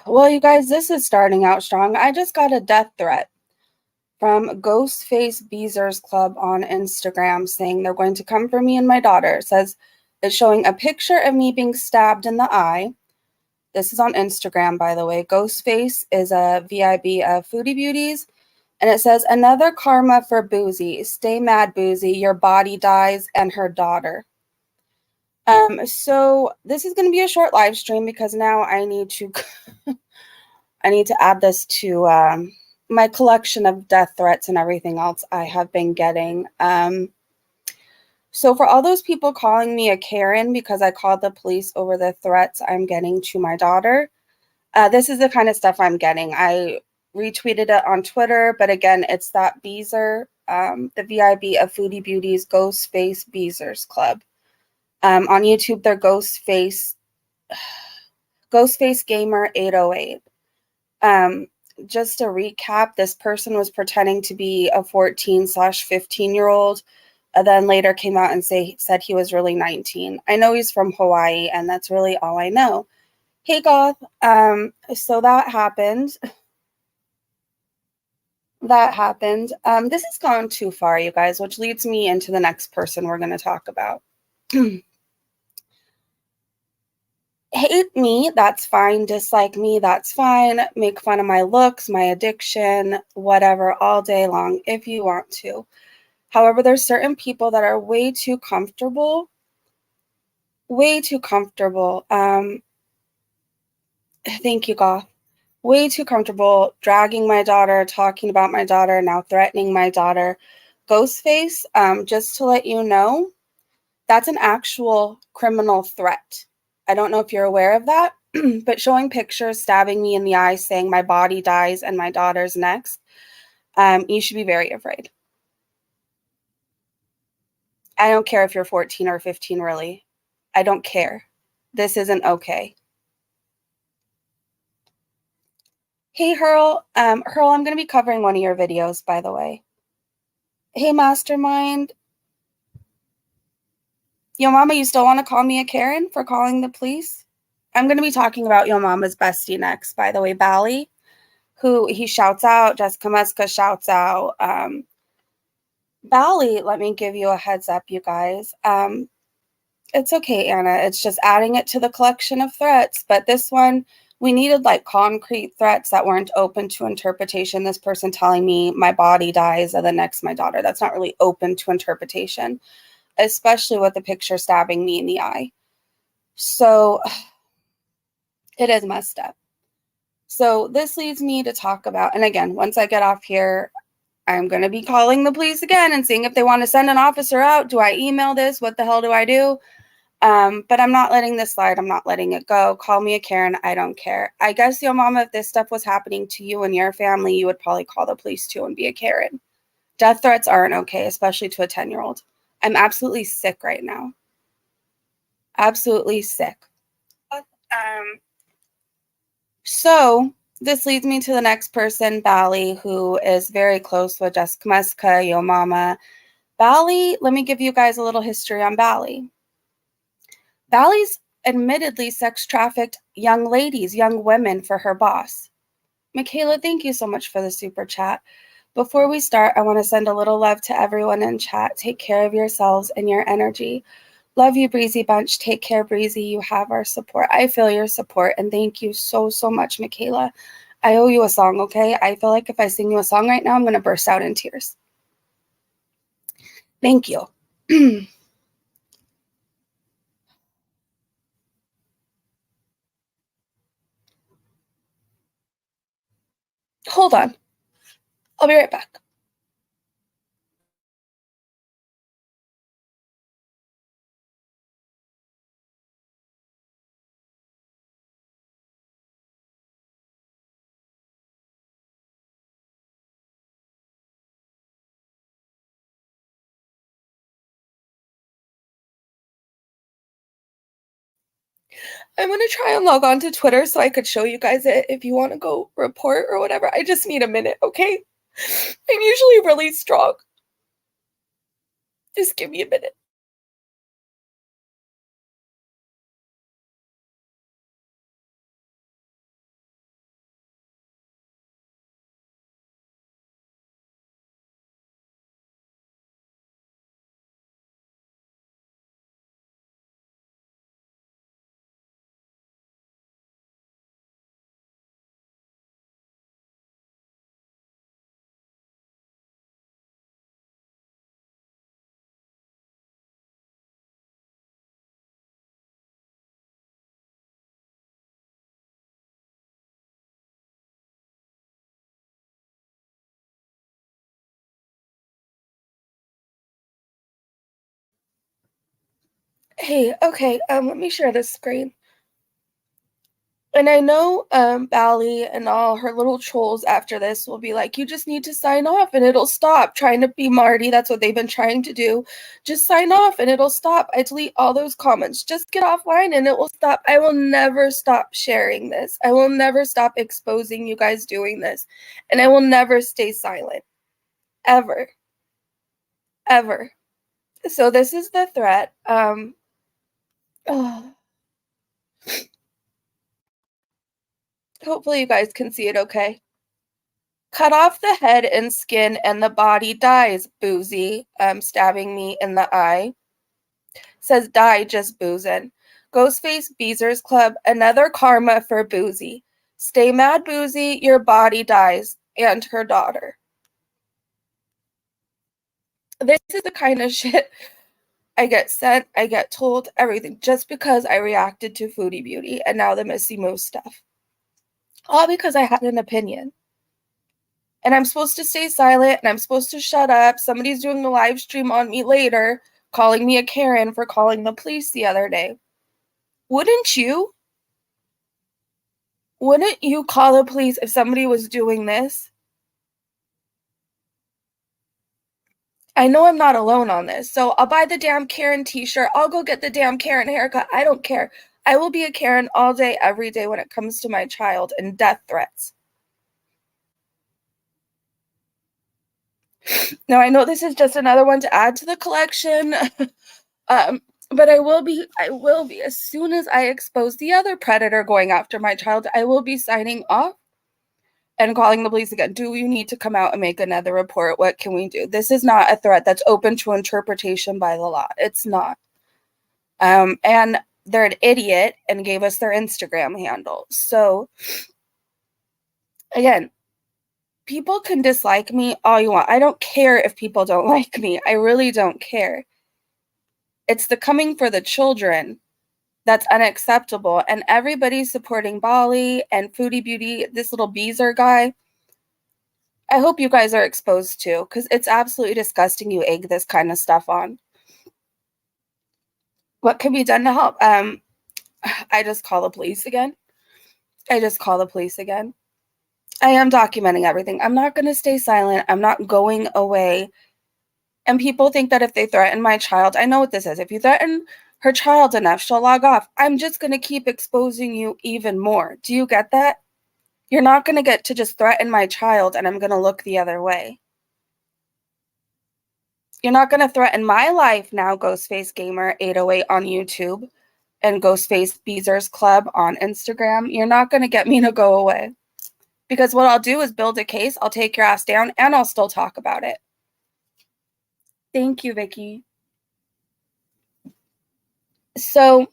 Well, you guys, this is starting out strong. I just got a death threat from Ghostface Beezer's Club on Instagram saying they're going to come for me and my daughter. It says it's showing a picture of me being stabbed in the eye. This is on Instagram, by the way. Ghostface is a VIB of Foodie Beauties. And it says, another karma for Boozy. Stay mad, Boozy. Your body dies and her daughter. So this is going to be a short live stream because now I need to I need to add this to my collection of death threats and everything else I have been getting. So for all those people calling me a Karen because I called the police over the threats I'm getting to my daughter, this is the kind of stuff I'm getting. I retweeted it on Twitter, but again, it's that Beezer, the VIB of Foodie Beauties Ghostface Beezer's Club. On YouTube, they're Ghostface Gamer 808. Just to recap, this person was pretending to be a 14/15-year-old, then later came out and said he was really 19. I know he's from Hawaii, and that's really all I know. Hey, Goth. So that happened. This has gone too far, you guys, which leads me into the next person we're going to talk about. Hate me, that's fine. Dislike me, that's fine. Make fun of my looks, my addiction, whatever, all day long if you want to. However, there's certain people that are way too comfortable. Thank you, Goth. Way too comfortable dragging my daughter, talking about my daughter, now threatening my daughter. Ghostface, just to let you know, that's an actual criminal threat. I don't know if you're aware of that, but showing pictures, stabbing me in the eye, saying my body dies and my daughter's next, you should be very afraid. I don't care if you're 14 or 15, really. I don't care. This isn't okay. Hey, Hurl. Hurl, I'm going to be covering one of your videos, by the way. Hey, Mastermind. Yo, Mama, you still want to call me a Karen for calling the police? I'm going to be talking about Yo Mama's bestie next, by the way, Bali, who he shouts out. Jessica Muska shouts out. Bali, let me give you a heads up, you guys. It's okay, Anna. It's just adding it to the collection of threats. But this one, we needed like concrete threats that weren't open to interpretation. This person telling me my body dies and the next my daughter. That's not really open to interpretation, especially with the picture stabbing me in the eye. So it is messed up. So this leads me to talk about, and again, once I get off here, I'm going to be calling the police again and seeing if they want to send an officer out. Do I email this? What the hell do I do? But I'm not letting this slide. I'm not letting it go. Call me a Karen. I don't care. I guess, Yo Mama, if this stuff was happening to you and your family, you would probably call the police too and be a Karen. Death threats aren't okay, especially to a 10-year-old. I'm absolutely sick right now. Absolutely sick. So this leads me to the next person, Bali, who is very close with Jessica Muska, Yo Mama. Bali, let me give you guys a little history on Bali. Bali's admittedly sex trafficked young ladies, young women for her boss. Michaela, thank you so much for the super chat. Before we start, I want to send a little love to everyone in chat. Take care of yourselves and your energy. Love you, Breezy Bunch. Take care, Breezy. You have our support. I feel your support, and thank you so, so much, Michaela. I owe you a song, okay? I feel like if I sing you a song right now, I'm going to burst out in tears. Thank you. Hold on. I'll be right back. I'm going to try and log on to Twitter so I could show you guys it if you want to go report or whatever. I just need a minute, okay? I'm usually really strong. Just give me a minute. Hey, okay, let me share this screen. And I know Bali and all her little trolls after this will be like, you just need to sign off and it'll stop. Trying to be Marty, that's what they've been trying to do. Just sign off and it'll stop. I delete all those comments. Just get offline and it will stop. I will never stop sharing this. I will never stop exposing you guys doing this. And I will never stay silent. Ever. Ever. So this is the threat. Oh, hopefully you guys can see it okay. Cut off the head and skin and the body dies, Boozy, stabbing me in the eye. Says die just boozin'. Ghostface Beezer's Club, another karma for Boozy. Stay mad, Boozy, your body dies. And her daughter. This is the kind of shit I get sent, I get told, everything, just because I reacted to Foodie Beauty and now the Missy Moose stuff. All because I had an opinion. And I'm supposed to stay silent and I'm supposed to shut up. Somebody's doing a live stream on me later, calling me a Karen for calling the police the other day. Wouldn't you? Wouldn't you call the police if somebody was doing this? I know I'm not alone on this, so I'll buy the damn Karen t-shirt. I'll go get the damn Karen haircut. I don't care. I will be a Karen all day, every day when it comes to my child and death threats. Now, I know this is just another one to add to the collection, but I will be, as soon as I expose the other predator going after my child, I will be signing off and calling the police again. Do you need to come out and make another report? What can we do? This is not a threat that's open to interpretation by the law. It's not. And they're an idiot and gave us their Instagram handle. So, again, people can dislike me all you want. I don't care if people don't like me. I really don't care. It's the coming for the children that's unacceptable. And everybody's supporting Bali and Foodie Beauty, this little Beezer guy. I hope you guys are exposed to, because it's absolutely disgusting you egg this kind of stuff on. What can be done to help? I just call the police again. I am documenting everything. I'm not going to stay silent. I'm not going away. And people think that if they threaten my child, I know what this is. If you threaten her child enough, she'll log off. I'm just going to keep exposing you even more. Do you get that? You're not going to get to just threaten my child and I'm going to look the other way. You're not going to threaten my life now, Ghostface Gamer 808 on YouTube and Ghostface Beezer's Club on Instagram. You're not going to get me to go away. Because what I'll do is build a case, I'll take your ass down, and I'll still talk about it. Thank you, Vicky. So,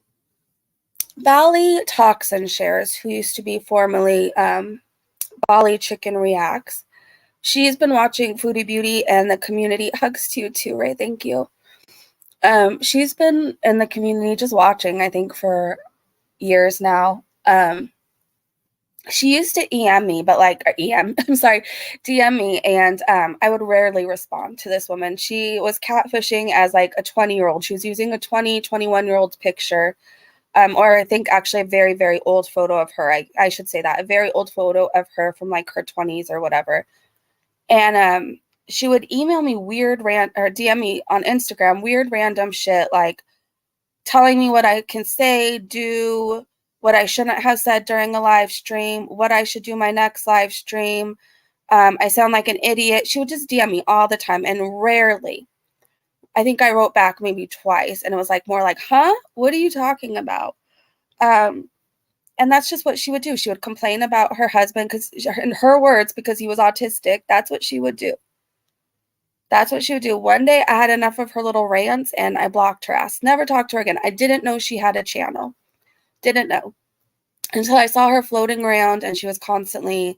Bali Talks Shares, who used to be formerly Bali Chicken Reacts, she's been watching Foodie Beauty and the community. Hugs to you too, Ray. Thank you. She's been in the community just watching, I think, for years now. She used to EM me, but DM me, and I would rarely respond to this woman. She was catfishing as like a 20-year-old. She was using a 21-year-old picture, or I think actually a very, very old photo of her. I should say that, a very old photo of her from like her 20s or whatever. And she would email me or DM me on Instagram weird random shit, like telling me what I can say, do, what I shouldn't have said during a live stream, what I should do my next live stream. I sound like an idiot. She would just DM me all the time, and rarely. I think I wrote back maybe twice, and it was like more like, huh? What are you talking about? And that's just what she would do. She would complain about her husband, because in her words, because he was autistic. That's what she would do. That's what she would do. One day I had enough of her little rants and I blocked her ass. Never talked to her again. I didn't know she had a channel. Didn't know. Until I saw her floating around and she was constantly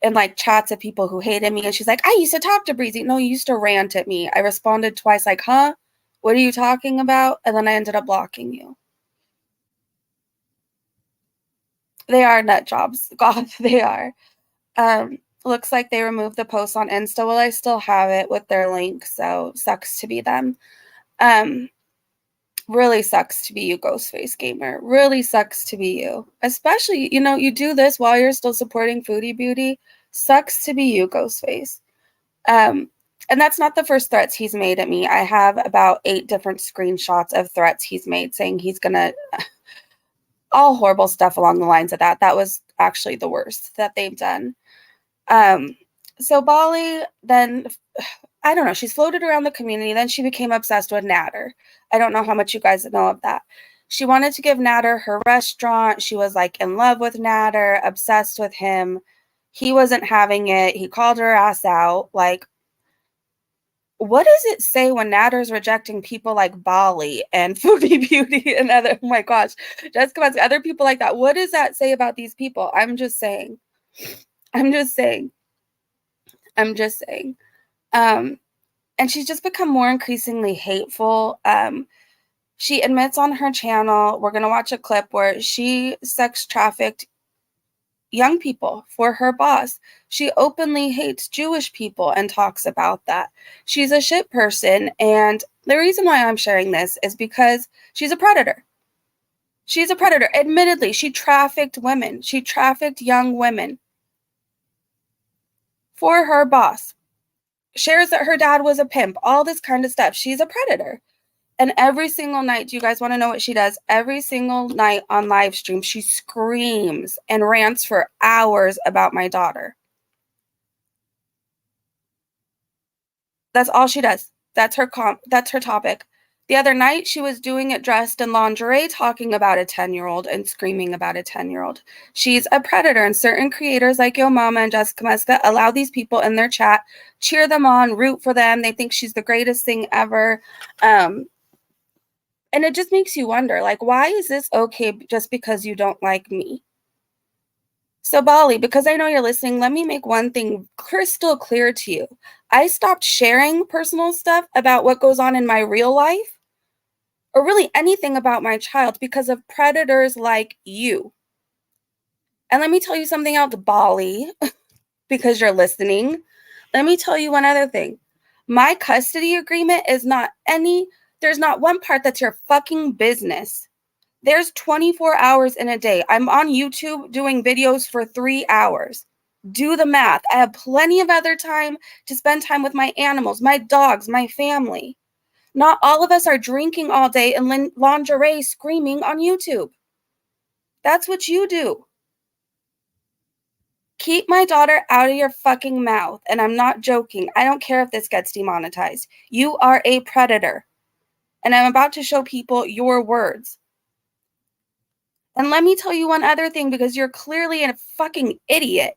in like chats of people who hated me. And she's like, I used to talk to Breezy. No, you used to rant at me. I responded twice like, huh? What are you talking about? And then I ended up blocking you. They are nut jobs. God, they are. Looks like they removed the post on Insta. Well, I still have it with their link, so sucks to be them. Really sucks to be you, Ghostface Gamer. Really sucks to be you. Especially, you know, you do this while you're still supporting Foodie Beauty. Sucks to be you, Ghostface. Um, and that's not the first threats he's made at me. I have about 8 different screenshots of threats he's made saying he's gonna all horrible stuff along the lines of that. That was actually the worst that they've done. Um, so Bali then, I don't know, she's floated around the community. Then she became obsessed with Natter. I don't know how much you guys know of that. She wanted to give Natter her restaurant. She was like in love with Natter, obsessed with him. He wasn't having it. He called her ass out. Like, what does it say when Natter's rejecting people like Bali and Foodie Beauty and other, oh my gosh, Jessica, other people like that? What does that say about these people? I'm just saying. I'm just saying. I'm just saying. And she's just become more increasingly hateful. She admits on her channel, we're going to watch a clip where she sex trafficked young people for her boss. She openly hates Jewish people and talks about that. She's a shit person. And the reason why I'm sharing this is because she's a predator. She's a predator. Admittedly, she trafficked women. She trafficked young women for her boss. Shares that her dad was a pimp, all this kind of stuff. She's a predator. And every single night, do you guys want to know what she does? Every single night on live stream, she screams and rants for hours about my daughter. That's all she does. That's her topic. The other night, she was doing it dressed in lingerie, talking about a 10-year-old and screaming about a 10-year-old. She's a predator, and certain creators like Yo Mama and Jessica Meska allow these people in their chat, cheer them on, root for them. They think she's the greatest thing ever. And it just makes you wonder, like, why is this okay just because you don't like me? So, Bali, because I know you're listening, let me make one thing crystal clear to you. I stopped sharing personal stuff about what goes on in my real life or really anything about my child because of predators like you. And let me tell you something else, Bali, because you're listening. Let me tell you one other thing. My custody agreement is there's not one part that's your fucking business. There's 24 hours in a day. I'm on YouTube doing videos for 3 hours. Do the math. I have plenty of other time to spend time with my animals, my dogs, my family. Not all of us are drinking all day in lingerie screaming on YouTube. That's what you do. Keep my daughter out of your fucking mouth. And I'm not joking. I don't care if this gets demonetized. You are a predator. And I'm about to show people your words. And let me tell you one other thing, because you're clearly a fucking idiot.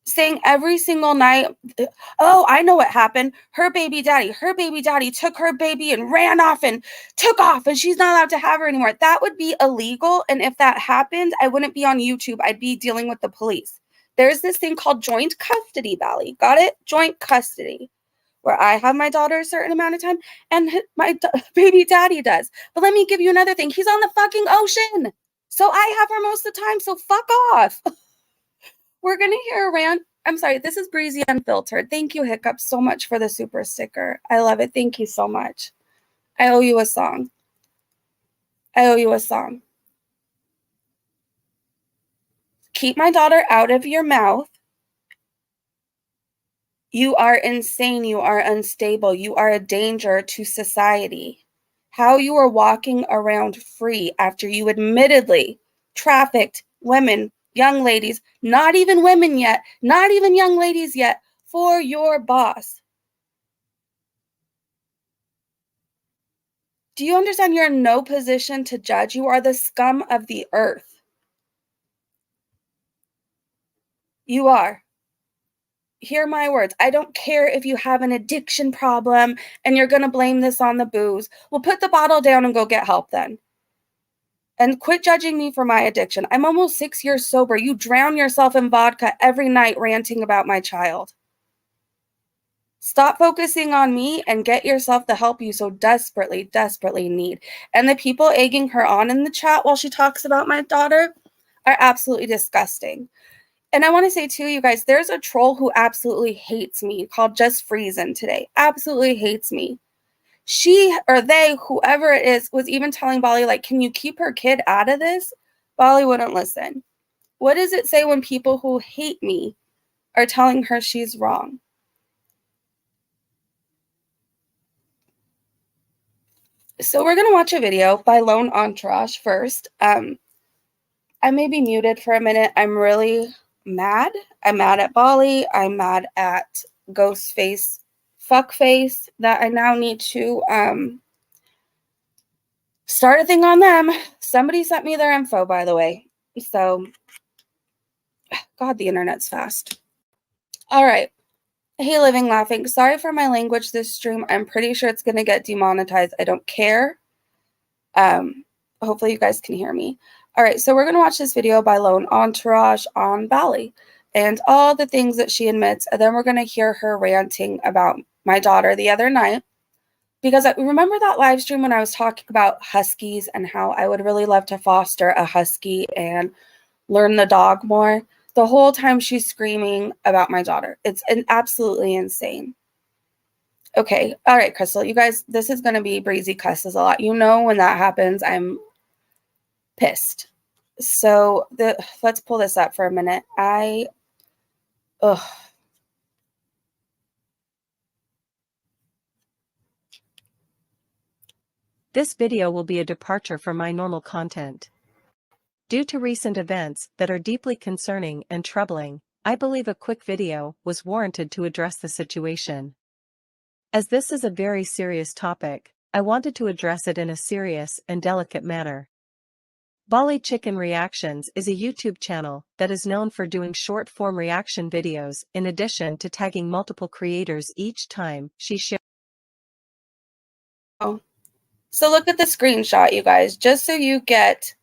Saying every single night, oh, I know what happened. Her baby daddy took her baby and ran off and took off, and she's not allowed to have her anymore. That would be illegal. And if that happened, I wouldn't be on YouTube. I'd be dealing with the police. There's this thing called joint custody, Bali. Got it? Joint custody. Where I have my daughter a certain amount of time and my baby daddy does. But let me give you another thing. He's on the fucking ocean. So I have her most of the time. So fuck off. We're going to hear a rant. I'm sorry. This is Breezy Unfiltered. Thank you, Hiccup, so much for the super sticker. I love it. Thank you so much. I owe you a song. I owe you a song. Keep my daughter out of your mouth. You are insane. You are unstable. You are a danger to society. How you are walking around free after you admittedly trafficked women, young ladies, not even women yet, not even young ladies yet, for your boss. Do you understand? You're in no position to judge. You are the scum of the earth. You are. Hear my words. I don't care if you have an addiction problem and you're going to blame this on the booze. Well, put the bottle down and go get help then. And quit judging me for my addiction. I'm almost 6 years sober. You drown yourself in vodka every night ranting about my child. Stop focusing on me and get yourself the help you so desperately, desperately need. And the people egging her on in the chat while she talks about my daughter are absolutely disgusting. And I want to say too, you guys, there's a troll who absolutely hates me called Just Friesen today. Absolutely hates me. She or they, whoever it is, was even telling Bali, like, can you keep her kid out of this? Bali wouldn't listen. What does it say when people who hate me are telling her she's wrong? So we're going to watch a video by Lone Entourage first. I may be muted for a minute. I'm really mad. I'm mad at Bali. I'm mad at Ghostface Fuckface that I now need to start a thing on them. Somebody sent me their info, by the way. So, God, the internet's fast. All right. Hey, Living Laughing. Sorry for my language this stream. I'm pretty sure it's going to get demonetized. I don't care. Hopefully you guys can hear me. All right, so we're going to watch this video by Lone Entourage on Bali and all the things that she admits, and then we're going to hear her ranting about my daughter the other night, because I remember that live stream when I was talking about huskies and how I would really love to foster a husky and learn the dog more. The whole time she's screaming about my daughter. It's absolutely insane. Okay, all right, Crystal, you guys, this is going to be breezy cusses a lot. You know when that happens, I'm pissed. So let's pull this up for a minute. Ugh. This video will be a departure from my normal content. Due to recent events that are deeply concerning and troubling, I believe a quick video was warranted to address the situation. As this is a very serious topic, I wanted to address it in a serious and delicate manner. Bali Chicken Reactions is a YouTube channel that is known for doing short-form reaction videos in addition to tagging multiple creators each time she shares. Oh. So look at the screenshot, you guys, just so you get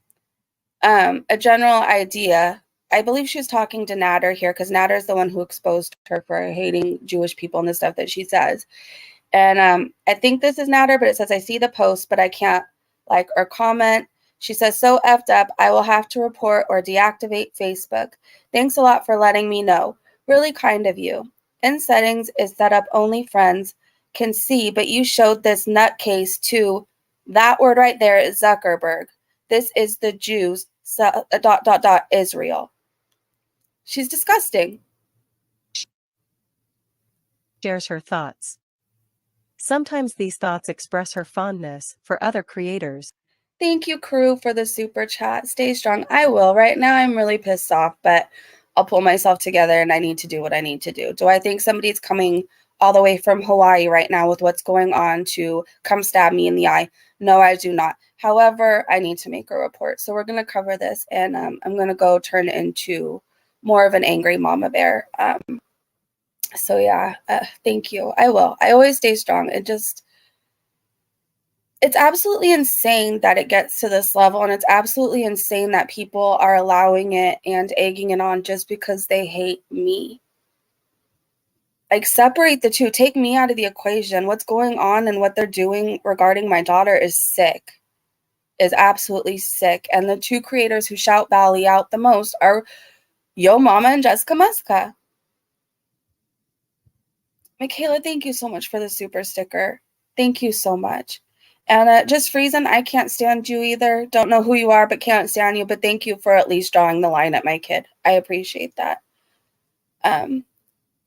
a general idea. I believe she was talking to Nader here because Nader is the one who exposed her for hating Jewish people and the stuff that she says. And I think this is Nader, but it says, I see the post, but I can't like or comment. She says, so effed up, I will have to report or deactivate Facebook. Thanks a lot for letting me know. Really kind of you. In settings is set up only friends can see, but you showed this nutcase to that word right there is Zuckerberg. This is the Jews, Israel. She's disgusting. Shares her thoughts. Sometimes these thoughts express her fondness for other creators. Thank you, crew, for the super chat. Stay strong. I will. Right now, I'm really pissed off, but I'll pull myself together and I need to do what I need to do. Do I think somebody's coming all the way from Hawaii right now with what's going on to come stab me in the eye? No, I do not. However, I need to make a report. So we're going to cover this, and I'm going to go turn into more of an angry mama bear. So yeah, thank you. I will. I always stay strong. It's absolutely insane that it gets to this level, and it's absolutely insane that people are allowing it and egging it on just because they hate me. Like, separate the two. Take me out of the equation. What's going on and what they're doing regarding my daughter is sick. Is absolutely sick. And the two creators who shout Bali out the most are Yo Mama and Jessica Muska. Michaela, thank you so much for the super sticker. Thank you so much. And just Friesen, I can't stand you either. Don't know who you are, but can't stand you. But thank you for at least drawing the line at my kid. I appreciate that.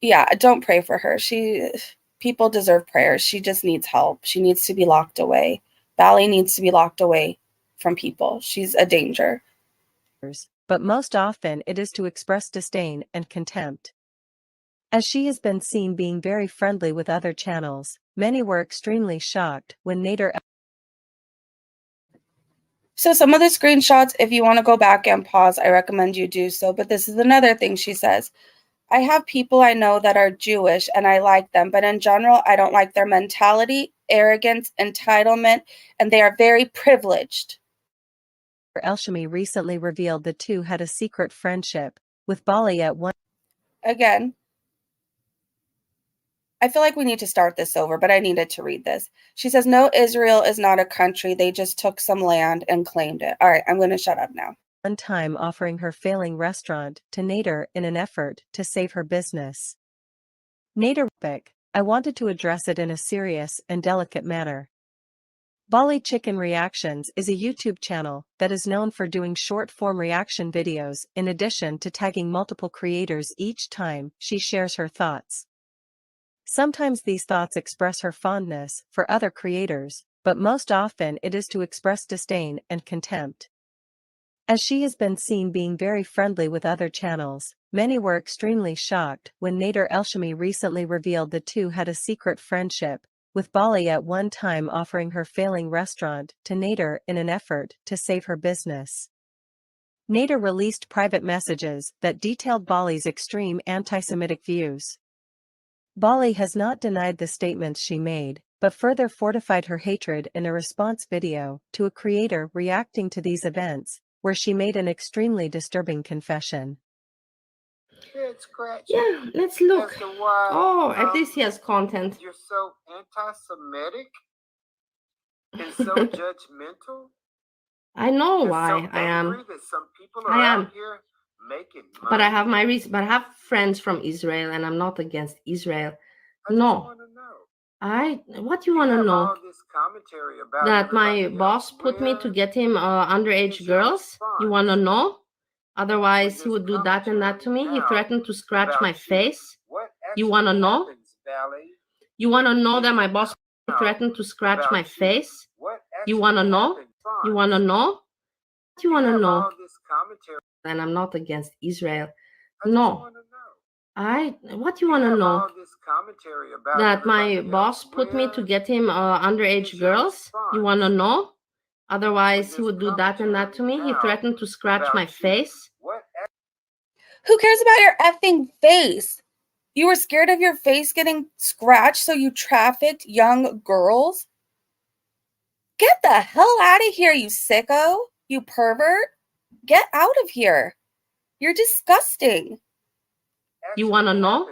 Yeah, don't pray for her. People deserve prayers. She just needs help. She needs to be locked away. Bali needs to be locked away from people. She's a danger. But most often it is to express disdain and contempt. As she has been seen being very friendly with other channels, many were extremely shocked when Nader. So some of the screenshots, if you want to go back and pause, I recommend you do so. But this is another thing she says. I have people I know that are Jewish and I like them, but in general, I don't like their mentality, arrogance, entitlement, and they are very privileged. Elshami recently revealed the two had a secret friendship, with Bali at one. Again, I feel like we need to start this over, but I needed to read this. She says, no, Israel is not a country. They just took some land and claimed it. All right, I'm going to shut up now. One time offering her failing restaurant to Nader in an effort to save her business. Nader I wanted to address it in a serious and delicate manner. Bali Chicken Reactions is a YouTube channel that is known for doing short-form reaction videos in addition to tagging multiple creators each time she shares her thoughts. Sometimes these thoughts express her fondness for other creators, but most often it is to express disdain and contempt. As she has been seen being very friendly with other channels, many were extremely shocked when Nader Elshami recently revealed the two had a secret friendship, with Bali at one time offering her failing restaurant to Nader in an effort to save her business. Nader released private messages that detailed Bali's extreme anti-Semitic views. Bali has not denied the statements she made, but further fortified her hatred in a response video to a creator reacting to these events, where she made an extremely disturbing confession. Yeah, let's look. Oh, at least he has content. You're so anti-Semitic and so judgmental. I know and why so I am. That some people are I am. out here making money. But I have my reason. But I have friends from Israel, and I'm not against Israel. No. What do you want to know? All this commentary about that my boss put me to get him underage girls? You want to know? Otherwise, he would do that and that to me. He threatened to scratch my face. You want to know? You want to know that my boss threatened to scratch my face? You want to know? You want to know? What do you want to know? And I'm not against Israel. No. What do you want to know? That my boss put me to get him underage girls? You want to know? Otherwise, he would do that and that to me. He threatened to scratch my face. Who cares about your effing face? You were scared of your face getting scratched, so you trafficked young girls? Get the hell out of here, you sicko! You pervert! Get out of here! You're disgusting. You want to know?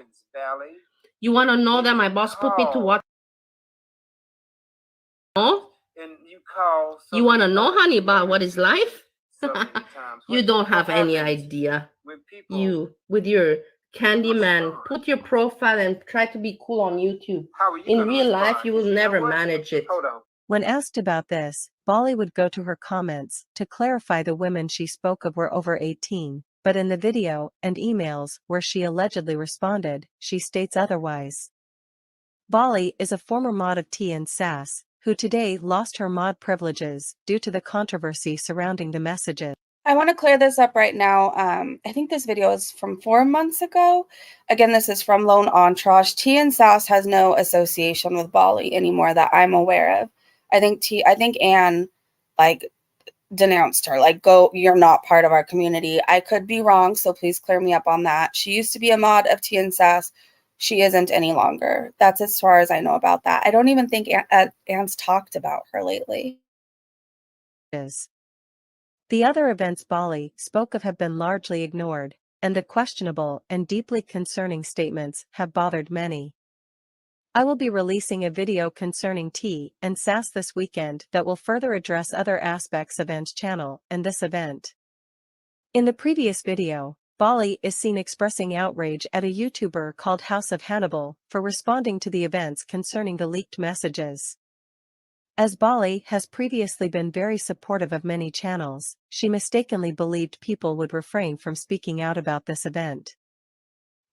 You want to know that my boss put me to what? No? You want to know, honey, about what is life? You don't have any idea. You, with your Candyman, put your profile and try to be cool on YouTube. In real life, you will never manage it. When asked about this, Bali would go to her comments to clarify the women she spoke of were over 18, but in the video and emails where she allegedly responded, she states otherwise. Bali is a former mod of Tea and Sass, who today lost her mod privileges due to the controversy surrounding the messages. I want to clear this up right now. I think this video is from 4 months ago. Again, this is from Lone Entourage. Tea and Sass has no association with Bali anymore that I'm aware of. I think Anne denounced her, go, you're not part of our community. I could be wrong, so please clear me up on that. She used to be a mod of Tea and Sass. She isn't any longer. That's as far as I know about that. I don't even think Anne's talked about her lately. The other events Bali spoke of have been largely ignored, and the questionable and deeply concerning statements have bothered many. I will be releasing a video concerning Tea and Sass this weekend that will further address other aspects of Anne's channel and this event. In the previous video, Bali is seen expressing outrage at a YouTuber called House of Hannibal for responding to the events concerning the leaked messages. As Bali has previously been very supportive of many channels, she mistakenly believed people would refrain from speaking out about this event.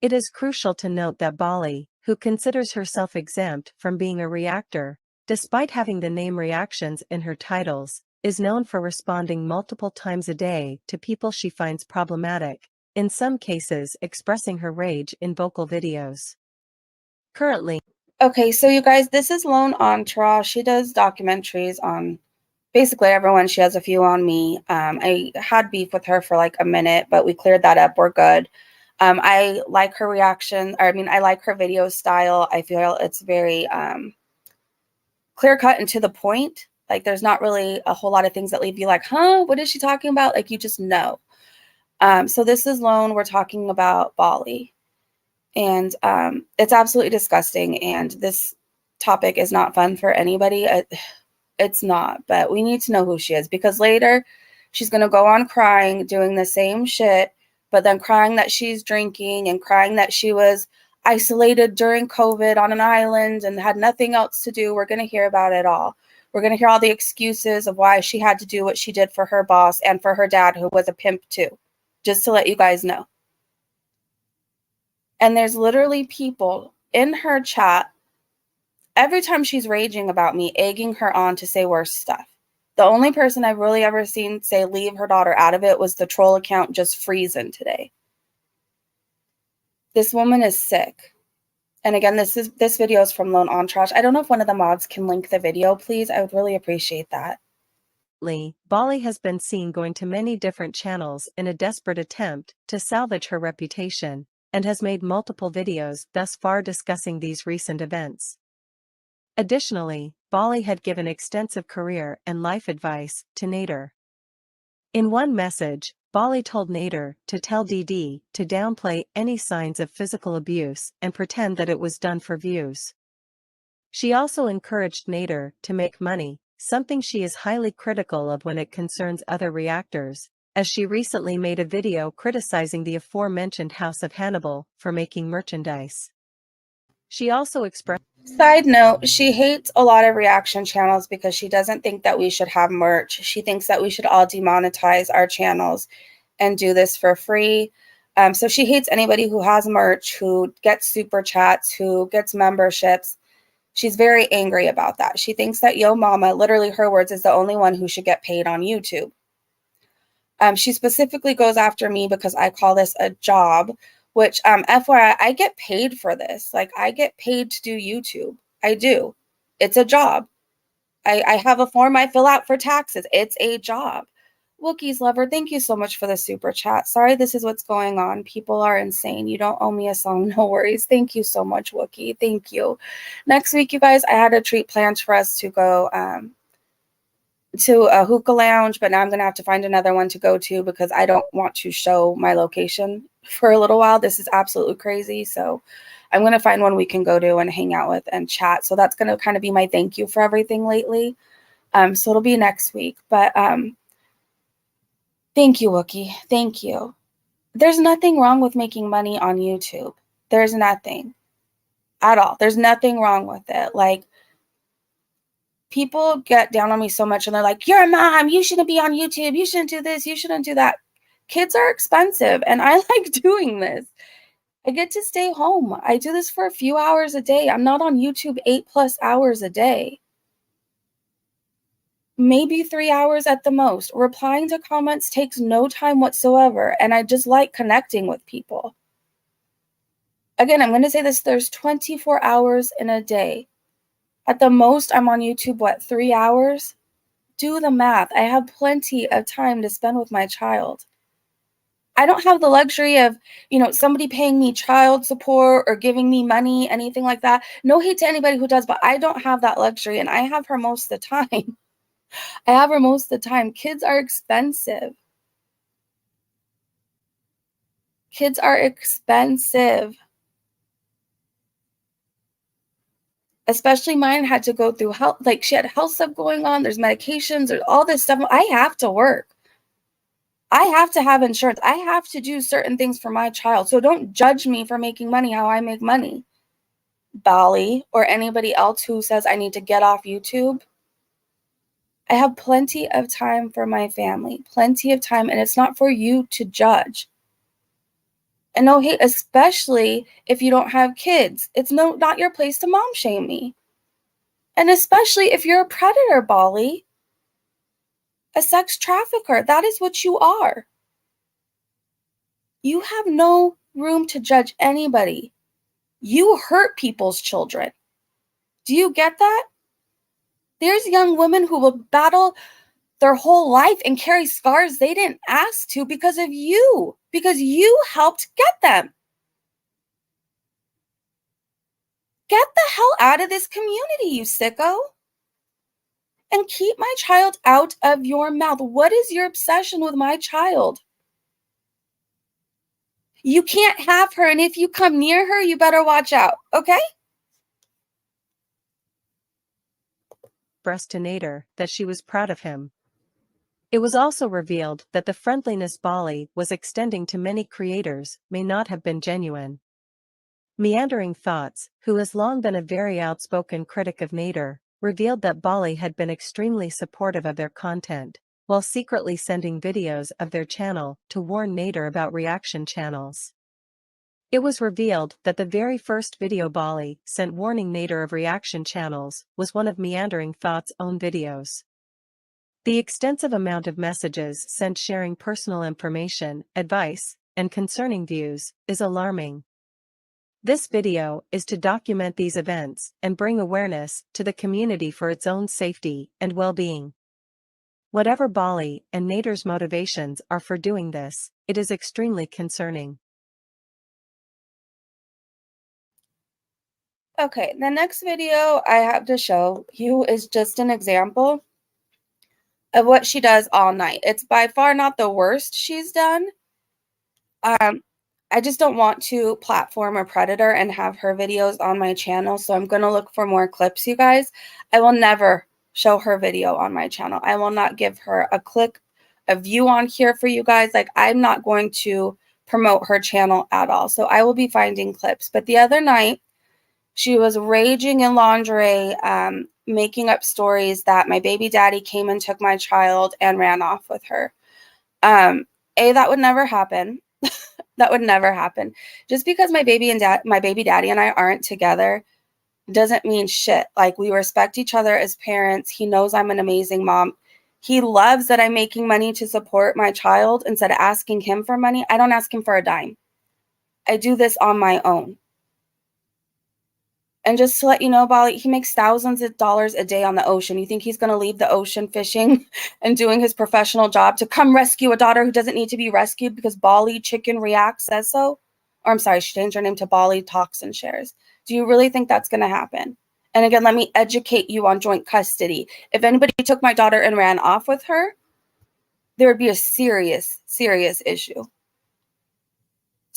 It is crucial to note that Bali, who considers herself exempt from being a reactor, despite having the name reactions in her titles, is known for responding multiple times a day to people she finds problematic, in some cases expressing her rage in vocal videos. Currently, okay, so you guys, this is Lone Entourage. She does documentaries on basically everyone. She has a few on me. I had beef with her for a minute, but we cleared that up. We're good. I like her reaction. I like her video style. I feel it's very clear cut and to the point. There's not really a whole lot of things that leave you huh, what is she talking about? You just know. So this is Lone. We're talking about Bali. And it's absolutely disgusting. And this topic is not fun for anybody. It's not. But we need to know who she is, because later she's going to go on crying, doing the same shit, but then crying that she's drinking and crying that she was isolated during COVID on an island and had nothing else to do. We're going to hear about it all. We're going to hear all the excuses of why she had to do what she did for her boss and for her dad, who was a pimp too, just to let you guys know. And there's literally people in her chat every time she's raging about me, egging her on to say worse stuff. The only person I've really ever seen say leave her daughter out of it was the troll account Just Freezing today. This woman is sick. And again, this video is from Lone Entourage. I don't know if one of the mods can link the video, please. I would really appreciate that. Bali has been seen going to many different channels in a desperate attempt to salvage her reputation, and has made multiple videos thus far discussing these recent events. Additionally, Bali had given extensive career and life advice to Nader. In one message, Bali told Nader to tell DD to downplay any signs of physical abuse and pretend that it was done for views. She also encouraged Nader to make money, something she is highly critical of when it concerns other reactors, as she recently made a video criticizing the aforementioned House of Hannibal for making merchandise. She also expressed. Side note, she hates a lot of reaction channels because she doesn't think that we should have merch. She thinks that we should all demonetize our channels and do this for free. So she hates anybody who has merch, who gets super chats, who gets memberships. She's very angry about that. She thinks that Yo Mama, literally her words, is the only one who should get paid on YouTube. She specifically goes after me because I call this a job, which FYI, I get paid for this. Like, I get paid to do YouTube. I do. It's a job. I have a form I fill out for taxes. It's a job. Wookiees Lover, thank you so much for the super chat. Sorry, this is what's going on. People are insane. You don't owe me a song. No worries. Thank you so much, Wookie. Thank you. Next week, you guys, I had a treat planned for us to go to a hookah lounge, but now I'm going to have to find another one to go to because I don't want to show my location for a little while. This is absolutely crazy. So I'm going to find one we can go to and hang out with and chat. So that's going to kind of be my thank you for everything lately. So it'll be next week. But thank you, Wookie. Thank you. There's nothing wrong with making money on YouTube. There's nothing at all. There's nothing wrong with it. Like, people get down on me so much and they're like, you're a mom, you shouldn't be on YouTube, you shouldn't do this, you shouldn't do that. Kids are expensive and I like doing this. I get to stay home. I do this for a few hours a day. I'm not on YouTube 8+ hours a day. Maybe 3 hours at the most. Replying to comments takes no time whatsoever, and I just like connecting with people. Again, I'm going to say this, there's 24 hours in a day. At the most, I'm on YouTube, 3 hours? Do the math. I have plenty of time to spend with my child. I don't have the luxury of, somebody paying me child support or giving me money, anything like that. No hate to anybody who does, but I don't have that luxury, and I have her most of the time. I have her most of the time. Kids are expensive. Kids are expensive. Especially mine had to go through health, like she had health stuff going on. There's medications, there's all this stuff. I have to work. I have to have insurance. I have to do certain things for my child. So don't judge me for making money how I make money. Bali or anybody else who says I need to get off YouTube. I have plenty of time for my family, plenty of time, and it's not for you to judge. And no hate, especially if you don't have kids. It's not your place to mom shame me. And especially if you're a predator, Bali, a sex trafficker, that is what you are. You have no room to judge anybody. You hurt people's children. Do you get that? There's young women who will battle their whole life and carry scars they didn't ask to because of you, because you helped get them. Get the hell out of this community, you sicko. And keep my child out of your mouth. What is your obsession with my child? You can't have her, and if you come near her, you better watch out, okay? Expressed to Nader that she was proud of him. It was also revealed that the friendliness Bali was extending to many creators may not have been genuine. Meandering Thoughts, who has long been a very outspoken critic of Nader, revealed that Bali had been extremely supportive of their content, while secretly sending videos of their channel to warn Nader about reaction channels. It was revealed that the very first video Bali sent warning Nader of reaction channels was one of Meandering Thoughts' own videos. The extensive amount of messages sent sharing personal information, advice, and concerning views is alarming. This video is to document these events and bring awareness to the community for its own safety and well-being. Whatever Bali and Nader's motivations are for doing this, it is extremely concerning. Okay, the next video I have to show you is just an example of what she does all night. It's by far not the worst she's done. I just don't want to platform a predator and have her videos on my channel, so I'm going to look for more clips, you guys. I will never show her video on my channel. I will not give her a view on here for you guys. Like, I'm not going to promote her channel at all, so I will be finding clips. But the other night, she was raging in lingerie, making up stories that my baby daddy came and took my child and ran off with her. That would never happen. That would never happen. Just because my baby daddy and I aren't together doesn't mean shit. Like, we respect each other as parents. He knows I'm an amazing mom. He loves that I'm making money to support my child instead of asking him for money. I don't ask him for a dime. I do this on my own. And just to let you know, Bali, he makes thousands of dollars a day on the ocean. You think he's going to leave the ocean fishing and doing his professional job to come rescue a daughter who doesn't need to be rescued because Bali Chicken React says so? Or I'm sorry, she changed her name to Bali Talks Shares. Do you really think that's going to happen? And again, let me educate you on joint custody. If anybody took my daughter and ran off with her, there would be a serious, serious issue.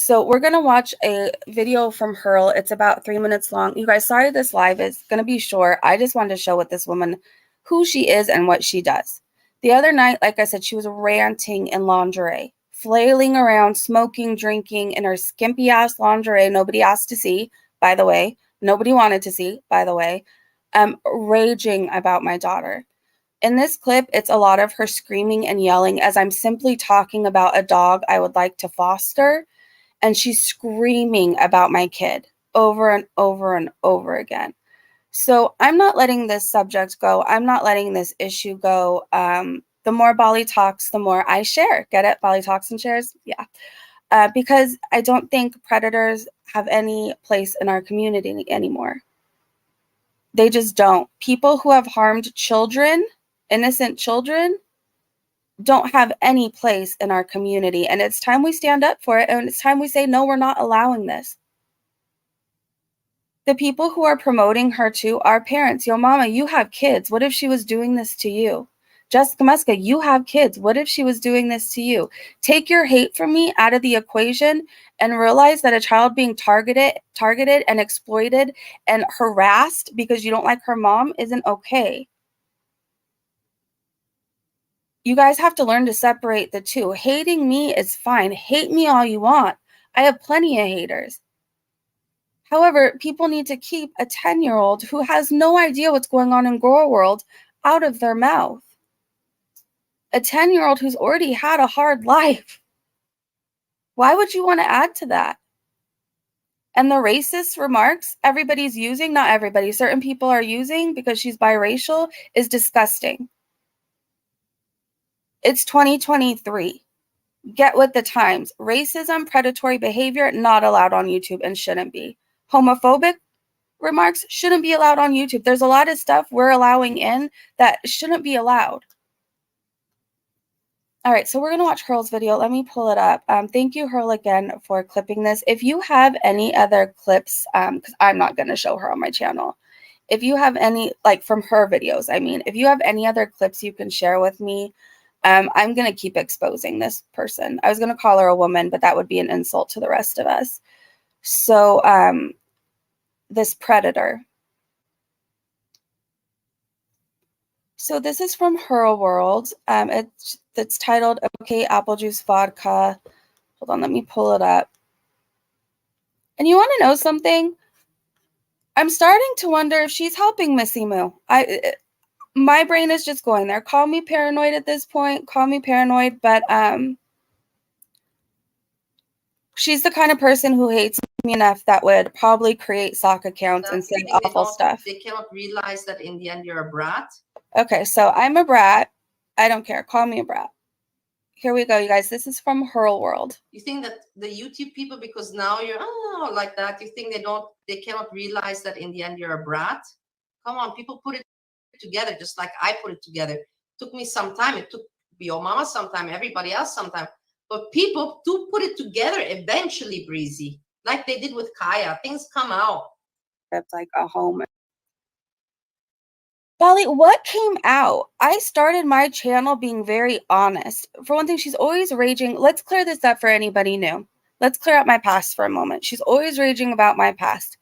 So we're going to watch a video from Hurl. It's about 3 minutes long. You guys, sorry this live is going to be short. I just wanted to show what this woman, who she is and what she does. The other night, like I said, she was ranting in lingerie, flailing around, smoking, drinking in her skimpy-ass lingerie nobody asked to see, by the way. Nobody wanted to see, by the way. Raging about my daughter. In this clip, it's a lot of her screaming and yelling as I'm simply talking about a dog I would like to foster. And she's screaming about my kid over and over and over again. So I'm not letting this subject go. I'm not letting this issue go. The more Bali talks, the more I share. Get it? Bali Talks and Shares? Yeah. Because I don't think predators have any place in our community anymore. They just don't. People who have harmed children, innocent children, don't have any place in our community, and it's time we stand up for it, and it's time we say, no, we're not allowing this. The people who are promoting her too are parents. Yo, mama, you have kids. What if she was doing this to you? Jessica Muska, you have kids. What if she was doing this to you? Take your hate from me out of the equation and realize that a child being targeted and exploited and harassed because you don't like her mom isn't okay. You guys have to learn to separate the two. Hating me is fine. Hate me all you want. I have plenty of haters. However, people need to keep a 10-year-old who has no idea what's going on in girl world out of their mouth. A 10-year-old who's already had a hard life. Why would you want to add to that? And the racist remarks everybody's using, not everybody, certain people are using because she's biracial, is disgusting. It's 2023. Get with the times. Racism, predatory behavior, not allowed on YouTube and shouldn't be. Homophobic remarks shouldn't be allowed on YouTube. There's a lot of stuff we're allowing in that shouldn't be allowed. All right, so we're going to watch Hurl's video. Let me pull it up. Thank you, Hurl, again for clipping this. If you have any other clips, because I'm not going to show her on my channel. If you have any, like from her videos, I mean, if you have any other clips you can share with me, I'm going to keep exposing this person. I was going to call her a woman, but that would be an insult to the rest of us. So this predator. So this is from Her World. It's titled, Okay, Apple Juice Vodka. Hold on, let me pull it up. And you want to know something? I'm starting to wonder if she's helping Missy Moo. My brain is just going there. Call me paranoid at this point. Call me paranoid, but she's the kind of person who hates me enough that would probably create sock accounts and say awful stuff. They cannot realize that in the end you're a brat. Okay, so I'm a brat. I don't care. Call me a brat. Here we go, you guys. This is from Hurl World. You think that the YouTube people, because now you're like that, you think they cannot realize that in the end you're a brat? Come on, people put it together just like I put it together. It took me some time. It took your mama some time, everybody else some time. But people do put it together eventually, Breezy. Like they did with Kaya. Things come out. It's like a home. Bali, what came out? I started my channel being very honest. For one thing, she's always raging. Let's clear this up for anybody new. Let's clear up my past for a moment. She's always raging about my past.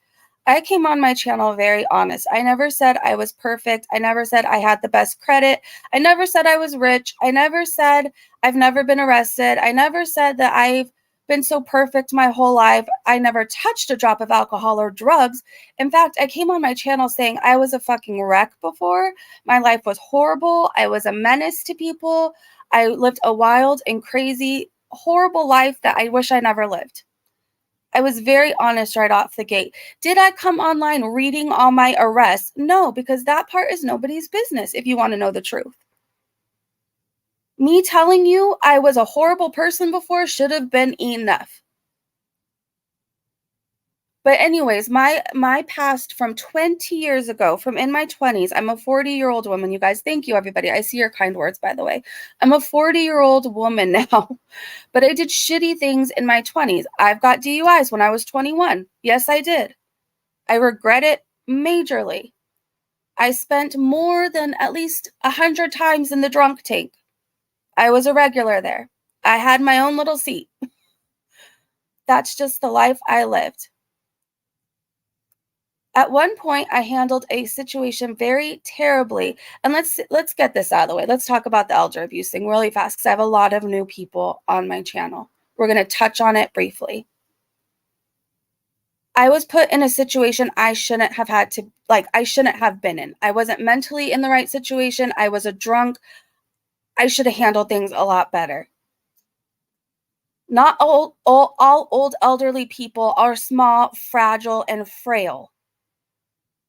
I came on my channel very honest. I never said I was perfect. I never said I had the best credit. I never said I was rich. I never said I've never been arrested. I never said that I've been so perfect my whole life. I never touched a drop of alcohol or drugs. In fact, I came on my channel saying I was a fucking wreck before. My life was horrible. I was a menace to people. I lived a wild and crazy, horrible life that I wish I never lived. I was very honest right off the gate. Did I come online reading all my arrests? No, because that part is nobody's business if you want to know the truth. Me telling you I was a horrible person before should have been enough. But anyways, my past from 20 years ago, from in my 20s, I'm a 40-year-old woman, you guys. Thank you, everybody. I see your kind words, by the way. I'm a 40-year-old woman now, but I did shitty things in my 20s. I've got DUIs when I was 21. Yes, I did. I regret it majorly. I spent more than at least 100 times in the drunk tank. I was a regular there. I had my own little seat. That's just the life I lived. At one point, I handled a situation very terribly. And let's get this out of the way. Let's talk about the elder abuse thing really fast because I have a lot of new people on my channel. We're going to touch on it briefly. I was put in a situation I shouldn't have had to, I shouldn't have been in. I wasn't mentally in the right situation. I was a drunk. I should have handled things a lot better. Not all old elderly people are small, fragile, and frail.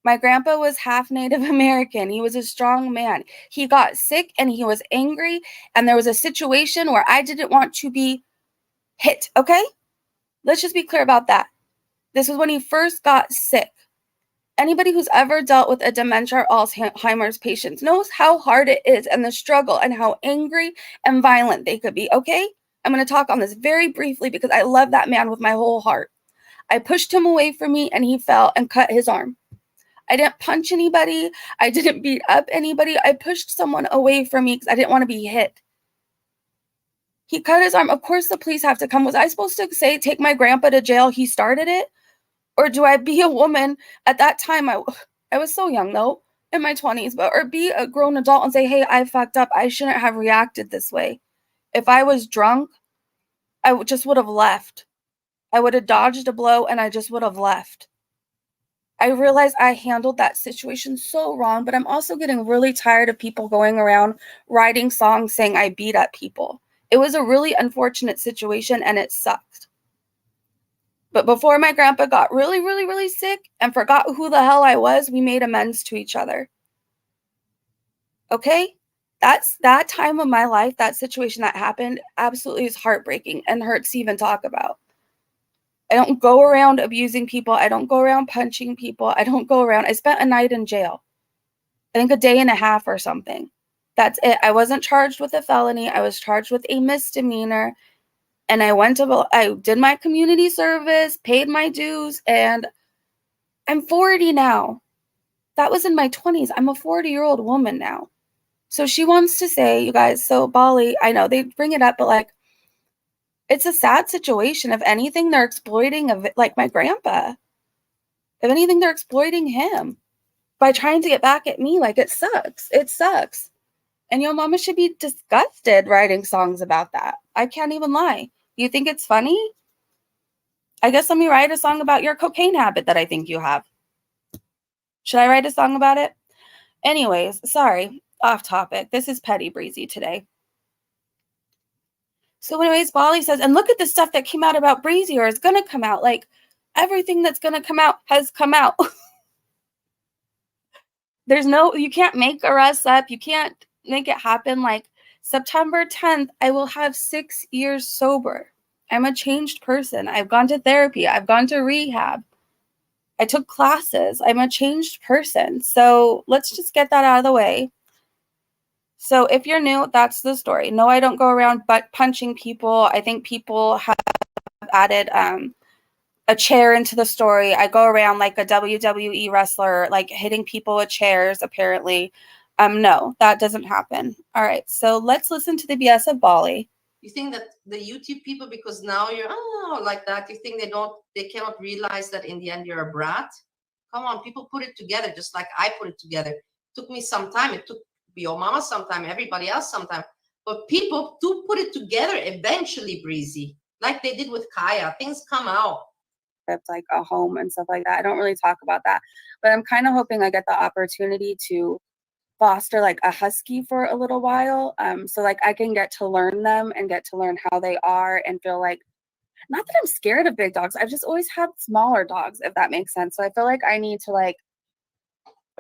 My grandpa was half Native American. He was a strong man. He got sick and he was angry. And there was a situation where I didn't want to be hit. Okay? Let's just be clear about that. This was when he first got sick. Anybody who's ever dealt with a dementia or Alzheimer's patient knows how hard it is and the struggle and how angry and violent they could be. Okay? I'm going to talk on this very briefly because I love that man with my whole heart. I pushed him away from me and he fell and cut his arm. I didn't punch anybody. I didn't beat up anybody. I pushed someone away from me because I didn't want to be hit. He cut his arm. Of course, the police have to come. Was I supposed to say, take my grandpa to jail? He started it? Or do I be a woman at that time? I was so young, though, in my 20s, or be a grown adult and say, hey, I fucked up. I shouldn't have reacted this way. If I was drunk, I just would have left. I would have dodged a blow and I just would have left. I realized I handled that situation so wrong, but I'm also getting really tired of people going around writing songs saying I beat up people. It was a really unfortunate situation and it sucked. But before my grandpa got really, really, really sick and forgot who the hell I was, we made amends to each other. Okay? That's that time of my life, that situation that happened, absolutely is heartbreaking and hurts to even talk about. I don't go around abusing people. I don't go around punching people. I don't go around. I spent a night in jail. I think a day and a half or something. That's it. I wasn't charged with a felony. I was charged with a misdemeanor. And I did my community service, paid my dues, and I'm 40 now. That was in my 20s. I'm a 40-year-old woman now. So she wants to say, you guys, so Bali, I know they bring it up, but it's a sad situation. If anything, they're exploiting my grandpa. If anything, they're exploiting him by trying to get back at me. It sucks. It sucks. And your mama should be disgusted writing songs about that. I can't even lie. You think it's funny? I guess let me write a song about your cocaine habit that I think you have. Should I write a song about it? Anyways, sorry, off topic. This is petty breezy today. So anyways, Bali says, and look at the stuff that came out about Breezy or is going to come out. Like, everything that's going to come out has come out. You can't make arrests up. You can't make it happen. Like, September 10th, I will have 6 years sober. I'm a changed person. I've gone to therapy. I've gone to rehab. I took classes. I'm a changed person. So let's just get that out of the way. So if you're new, that's the story. No, I don't go around butt punching people. I think people have added a chair into the story. I go around like a WWE wrestler, like hitting people with chairs, apparently. No, that doesn't happen. All right, so let's listen to the BS of Bali. You think that the YouTube people, because now you're like that, you think they cannot realize that in the end you're a brat? Come on, people put it together just like I put it together. It took me some time. It took your mama some time, everybody else some time. But people do put it together eventually, Breezy, like they did with Kaya. Things come out. Like a home and stuff like that. I don't really talk about that, but I'm kind of hoping I get the opportunity to foster like a husky for a little while. So like I can get to learn them and get to learn how they are and feel like, not that I'm scared of big dogs. I've just always had smaller dogs, if that makes sense. So I feel like I need to like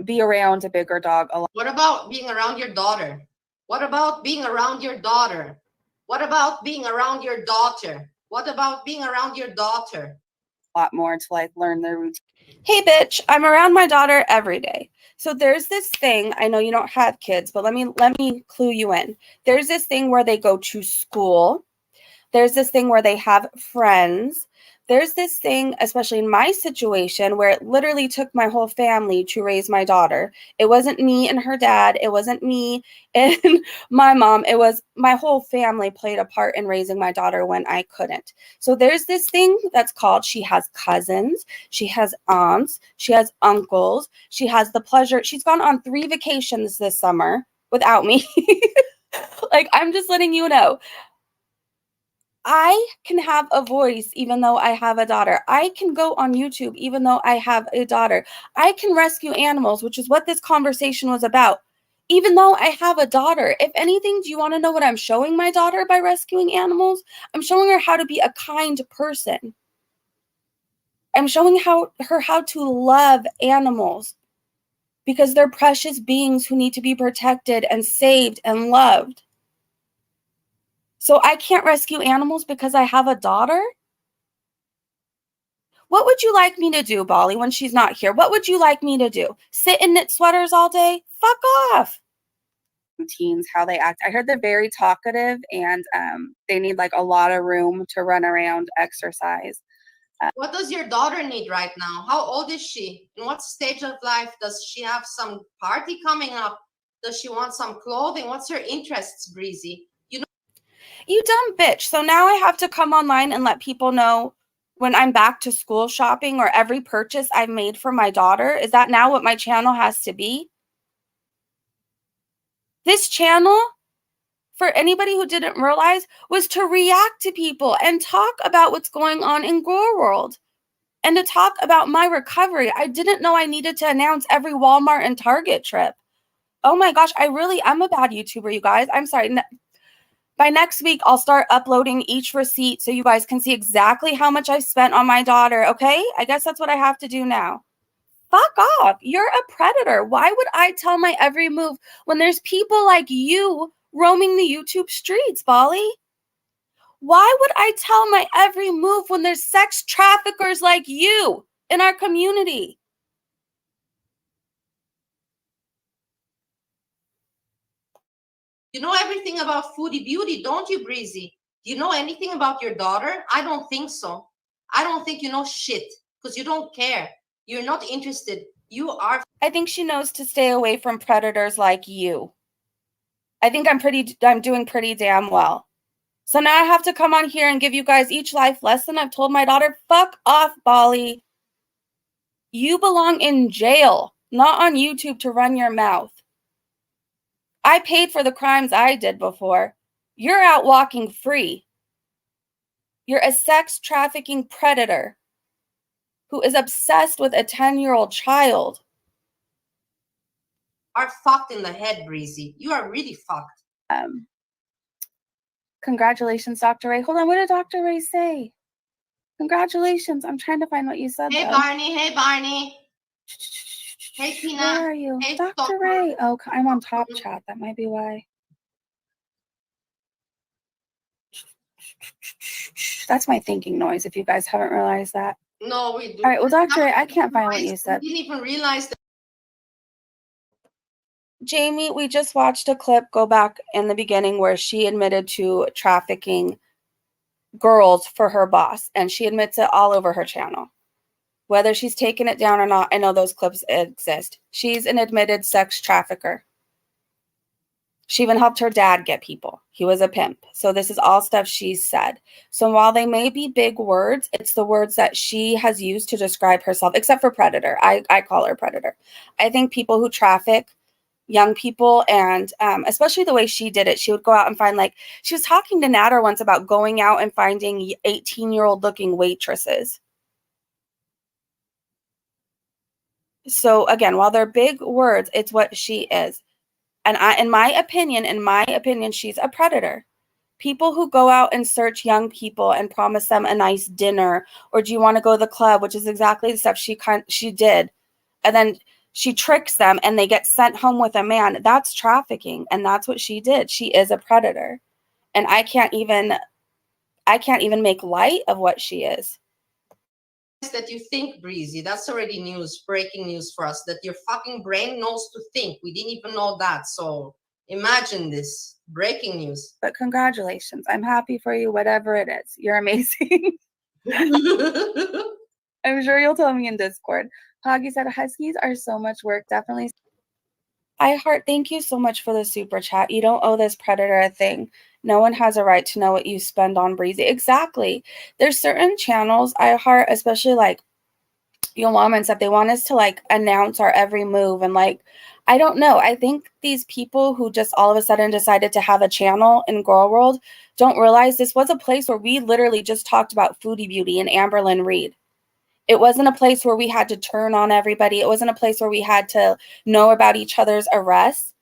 be around a bigger dog a lot. What about being around your daughter? What about being around your daughter? What about being around your daughter? What about being around your daughter? A lot more to like learn their routine. Hey bitch, I'm around my daughter every day. So there's this thing, I know you don't have kids, but let me clue you in. There's this thing where they go to school. There's this thing where they have friends. There's this thing, especially in my situation, where it literally took my whole family to raise my daughter. It wasn't me and her dad. It wasn't me and my mom. It was my whole family played a part in raising my daughter when I couldn't. So there's this thing that's called, she has cousins, she has aunts, she has uncles, she has the pleasure. She's gone on 3 vacations this summer without me. Like, I'm just letting you know. I can have a voice even though I have a daughter. I can go on YouTube even though I have a daughter. I can rescue animals, which is what this conversation was about, even though I have a daughter. If anything, do you want to know what I'm showing my daughter by rescuing animals? I'm showing her how to be a kind person. I'm showing her how to love animals because they're precious beings who need to be protected and saved and loved. So I can't rescue animals because I have a daughter? What would you like me to do, Bali, when she's not here? What would you like me to do? Sit and knit sweaters all day? Fuck off. Routines, how they act. I heard they're very talkative and they need like a lot of room to run around, exercise. What does your daughter need right now? How old is she? In what stage of life? Does she have some party coming up? Does she want some clothing? What's her interests, Breezy? You dumb bitch. So now I have to come online and let people know when I'm back to school shopping or every purchase I've made for my daughter. Is that now what my channel has to be? This channel, for anybody who didn't realize, was to react to people and talk about what's going on in Grow World and to talk about my recovery. I didn't know I needed to announce every Walmart and Target trip. Oh my gosh, I really am a bad YouTuber, you guys. I'm sorry. By next week, I'll start uploading each receipt so you guys can see exactly how much I've spent on my daughter, okay? I guess that's what I have to do now. Fuck off. You're a predator. Why would I tell my every move when there's people like you roaming the YouTube streets, Bali? Why would I tell my every move when there's sex traffickers like you in our community? You know everything about Foodie Beauty, don't you, Breezy? Do you know anything about your daughter? I don't think so. I don't think you know shit because you don't care. You're not interested. You are. I think she knows to stay away from predators like you. I think I'm doing pretty damn well. So now I have to come on here and give you guys each life lesson. I've told my daughter, fuck off, Bali. You belong in jail, not on YouTube to run your mouth. I paid for the crimes I did before. You're out walking free. You're a sex trafficking predator who is obsessed with a 10-year-old child. Are fucked in the head, Breezy. You are really fucked. Congratulations, Dr. Ray. Hold on, what did Dr. Ray say? Congratulations. I'm trying to find what you said. Hey, though. Barney. Hey, Barney. Hey, Tina. Where are you? Hey, Dr. Ray. Oh, I'm on top chat. That might be why. That's my thinking noise, if you guys haven't realized that. No, we do. All right, well, Dr. Ray, I can't find what you said. We didn't even realize that. Jamie, we just watched a clip go back in the beginning where she admitted to trafficking girls for her boss, and she admits it all over her channel. Whether she's taken it down or not, I know those clips exist. She's an admitted sex trafficker. She even helped her dad get people. He was a pimp. So this is all stuff she's said. So while they may be big words, it's the words that she has used to describe herself, except for predator. I call her predator. I think people who traffic young people, and especially the way she did it, she would go out and find, like, she was talking to Natter once about going out and finding 18-year-old looking waitresses. So again, while they're big words, it's what she is. And in my opinion, she's a predator. People who go out and search young people and promise them a nice dinner, or do you want to go to the club, which is exactly the stuff she did. And then she tricks them and they get sent home with a man. That's trafficking. And that's what she did. She is a predator. And I can't even make light of what she is. That you think, Breezy. That's already news, breaking news for us, that your fucking brain knows to think. We didn't even know that. So imagine this. Breaking news. But congratulations. I'm happy for you, whatever it is. You're amazing. I'm sure you'll tell me in Discord. Hoggy said, Huskies are so much work. Definitely. Thank you so much for the super chat. You don't owe this predator a thing. No one has a right to know what you spend on Breezy. Exactly. There's certain channels, iHeart, especially like Yo Mama and stuff, they want us to like announce our every move. And like, I don't know. I think these people who just all of a sudden decided to have a channel in Girl World don't realize this was a place where we literally just talked about Foodie Beauty and Amberlynn Reed. It wasn't a place where we had to turn on everybody. It wasn't a place where we had to know about each other's arrests.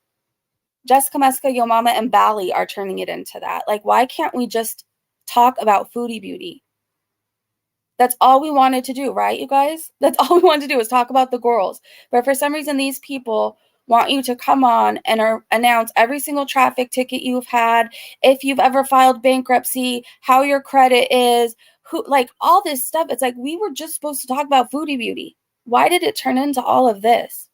Jessica Meska, Yo Mama, and Bali are turning it into that. Like, why can't we just talk about Foodie Beauty? That's all we wanted to do, right, you guys? That's all we wanted to do was talk about the girls. But for some reason, these people want you to come on and announce every single traffic ticket you've had, if you've ever filed bankruptcy, how your credit is, who, like, all this stuff. It's like, we were just supposed to talk about Foodie Beauty. Why did it turn into all of this?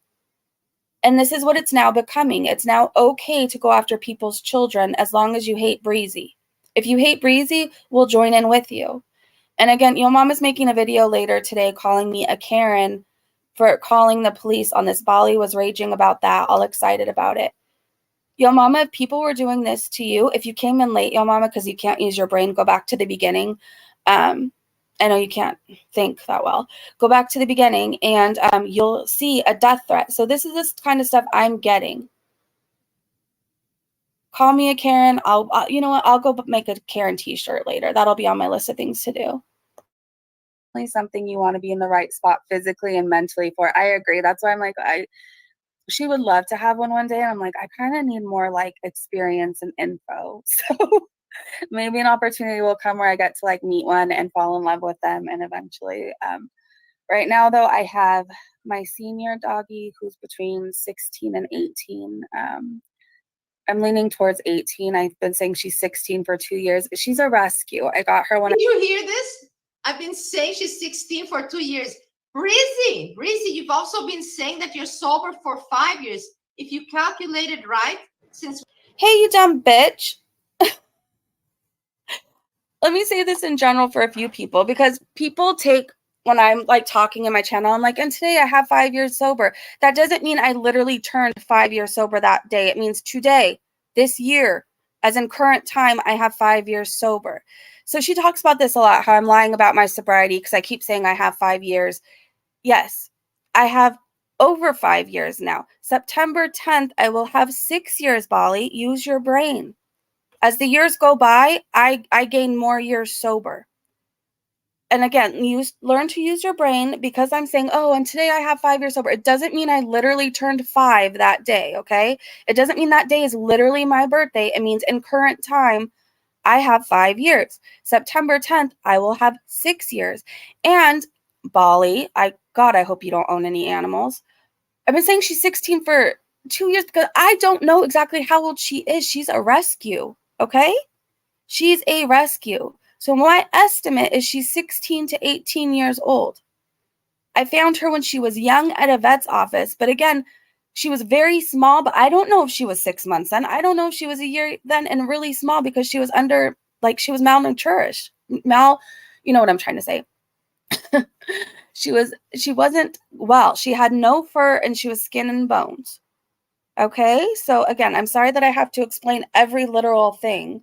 And this is what it's now becoming. It's now okay to go after people's children as long as you hate Breezy. If you hate Breezy, we'll join in with you. And again, Yo Mama's making a video later today calling me a Karen for calling the police on this. Bali was raging about that, all excited about it. Yo Mama, if people were doing this to you, if you came in late, Yo Mama, because you can't use your brain, go back to the beginning. I know you can't think that well. Go back to the beginning and you'll see a death threat. So this is this kind of stuff I'm getting. Call me a Karen. You know what? I'll go make a Karen t-shirt later. That'll be on my list of things to do. Something you want to be in the right spot physically and mentally for. I agree. That's why I'm like, she would love to have one day. And I'm like, I kind of need more like experience and info. So maybe an opportunity will come where I get to like meet one and fall in love with them. And eventually, right now though, I have my senior doggy who's between 16 and 18. I'm leaning towards 18. I've been saying she's 16 for 2 years. She's a rescue. I got her when Did you hear this? I've been saying she's 16 for 2 years. Breezy, you've also been saying that you're sober for 5 years. If you calculated right, since... Hey, you dumb bitch. Let me say this in general for a few people, because people take, when I'm like talking in my channel, I'm like, and today I have 5 years sober. That doesn't mean I literally turned 5 years sober that day. It means today, this year, as in current time, I have 5 years sober. So she talks about this a lot, how I'm lying about my sobriety because I keep saying I have 5 years. Yes, I have over 5 years now. September 10th, I will have 6 years, Bali. Use your brain. As the years go by, I gain more years sober. and again, learn to use your brain. Because I'm saying, oh, and today I have 5 years sober, it doesn't mean I literally turned 5 that day, okay? It doesn't mean that day is literally my birthday. It means in current time, I have 5 years. September 10th, I will have 6 years. And Bali, God, I hope you don't own any animals. I've been saying she's 16 for 2 years because I don't know exactly how old she is. She's a rescue, okay? She's a rescue. So my estimate is she's 16 to 18 years old. I found her when she was young at a vet's office, but again, she was very small, but I don't know if she was 6 months then. I don't know if she was a year then, and really small because she was under, like, she was malnourished. You know what I'm trying to say. She wasn't well. She had no fur and she was skin and bones. Okay? So again, I'm sorry that I have to explain every literal thing.